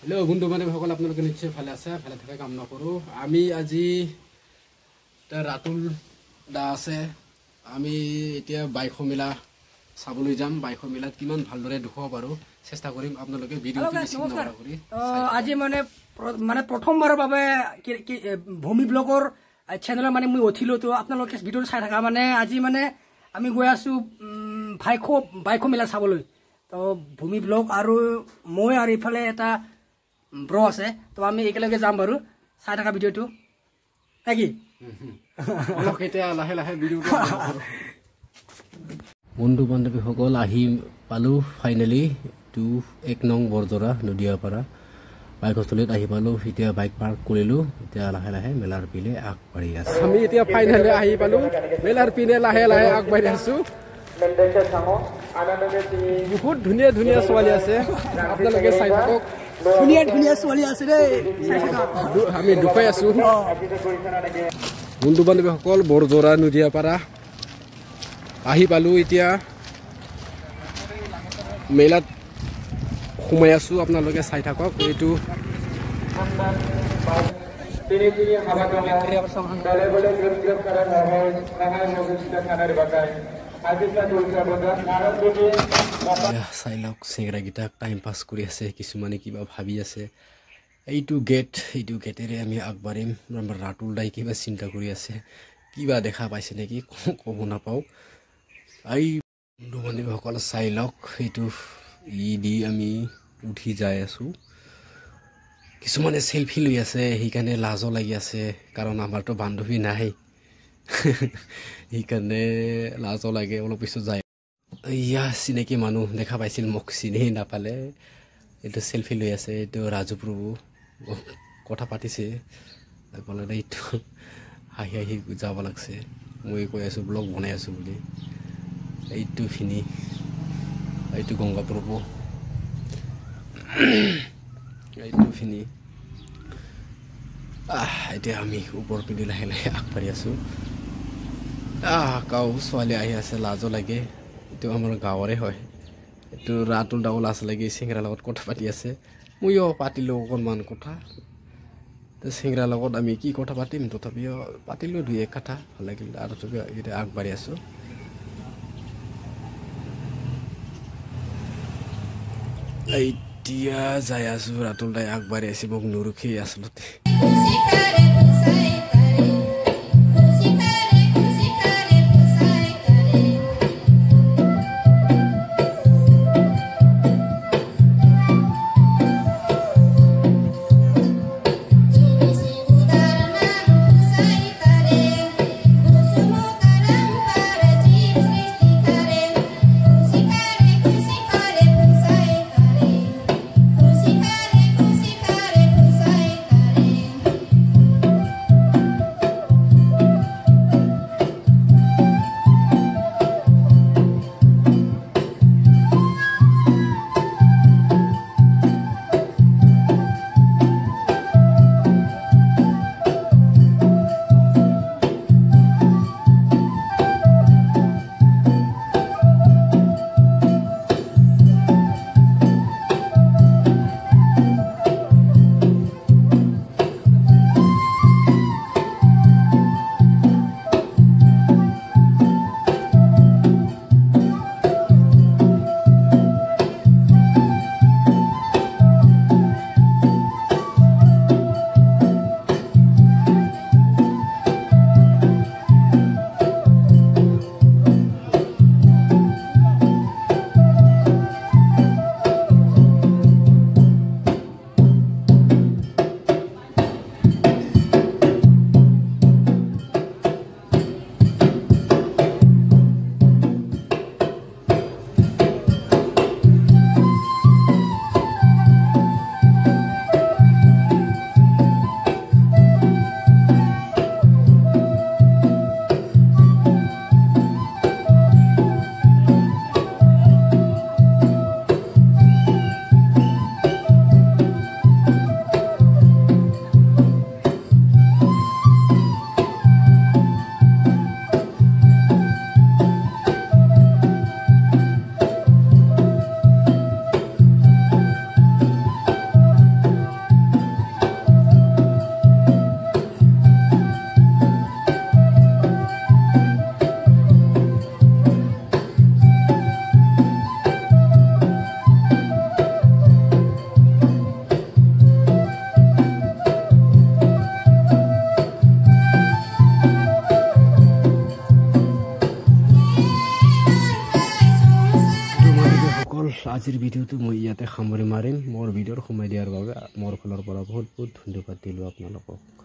Hello' বন্ধু বান্ধৱীসকল, আপোনালোকে নিশ্চয় ভালে আছে, ভালে থকা কামনা কৰোঁ। আমি আজি ৰাতুল দা আছে, আমি এতিয়া বাইকৰ মেলা চাবলৈ যাম। বাইকৰ মেলাত কিমান ভালদৰে দেখুৱাব পাৰোঁ চেষ্টা কৰিম। আপোনালোকে ভিডিঅ'টো কৰি আজি মানে প্ৰথমবাৰৰ বাবে ভূমি ব্লগৰ চেনেলত মানে মই উঠিলোঁ। তো আপোনালোকে ভিডিঅ'টো চাই থাকা। মানে আজি মানে আমি গৈ আছোঁ বাইকৰ মেলা চাবলৈ। তো ভূমি ব্লগ আৰু মই আৰু ইফালে এটা ব্ৰ আছে, তো আমি একেলগে যাম বাৰু। চাই থাকা ভিডিঅ'টো নেকি? এতিয়া লাহে লাহে ভিডিঅ'টো বন্ধু বান্ধৱীসকল আহি পালোঁ ফাইনেলি। 1 নং বৰজৰা নদীয়াপাৰা বাইকস্থলীত আহি পালোঁ। এতিয়া বাইক পাৰ্ক কৰিলোঁ। এতিয়া লাহে লাহে মেলাৰ পিনে আগবাঢ়ি আছোঁ। আমি এতিয়া ফাইনেলি আহি পালোঁ, মেলাৰ পিনে লাহে লাহে আগবাঢ়ি আছোঁ। বহুত ধুনীয়া ধুনীয়া ছোৱালী আছে, আপোনালোকে চাই থাকক। ধুনীয়া ধুনীয়া ছোৱালী আছে দেই, আমি দুখাই আছোঁ। বন্ধু বান্ধৱীসকল বৰজৰা নদীয়াপাৰা আহি পালোঁ। এতিয়া মেলাত সোমাই আছোঁ, আপোনালোকে চাই থাকক। এইটো চাই লওক, চেংৰাকেইটাক টাইম পাছ কৰি আছে, কিছুমানে কিবা ভাবি আছে। এইটো গেটেৰে আমি আগবাঢ়িম। ৰাতুল দাই কিবা চিন্তা কৰি আছে, কিবা দেখা পাইছে নেকি ক'ব নাপাওঁ। এই বন্ধু বান্ধৱীসকল চাই লওক, এইটো দি আমি উঠি যাই আছোঁ। কিছুমানে চেলফি লৈ আছে, সেইকাৰণে লাজো লাগি আছে, কাৰণ আমাৰতো বান্ধৱী নাই। সেইকাৰণে লাজো লাগে, অলপ পিছত যায়। এয়া চিনাকি মানুহ দেখা পাইছিল, মোক চিনি নাপালে। এইটো চেলফি লৈ আছে, এইটো ৰাজু প্ৰভু কথা পাতিছে। এইটো হাঁহি হাঁহি যাব লাগছে। মই কৈ আছোঁ ব্লগ বনাই আছোঁ বুলি। এইটো ফিনি, এইটো গংগা প্ৰভু, এইটো ফিনি। এতিয়া আমি ওপৰ পিনে লাহে লাহে আগবাঢ়ি আছোঁ। গাঁও ছোৱালী আহি আছে, লাজো লাগে। এইটো আমাৰ গাঁৱৰে হয়। এইটো ৰাতুল দাও লাজ লাগি চেংৰাৰ লগত কথা পাতি আছে। ময়ো পাতিলোঁ অকণমান কথা। চেংৰাৰ লগত আমি কি কথা পাতিম, তথাপিও পাতিলোঁ 2-1 কথা, ভাল লাগিল। আৰু এতিয়া আগবাঢ়ি আছোঁ। এতিয়া যাই আছোঁ, ৰাতুল দাই আগবাঢ়ি আছে, মোক নৰখি আচলতে। বন্ধুসকল আজিৰ ভিডিঅ'টো মই ইয়াতে সামৰি মাৰিম মোৰ ভিডিঅ'ৰ সময় দিয়াৰ বাবে মোৰ ফালৰ পৰা বহুত বহুত ধন্যবাদ দিলোঁ আপোনালোকক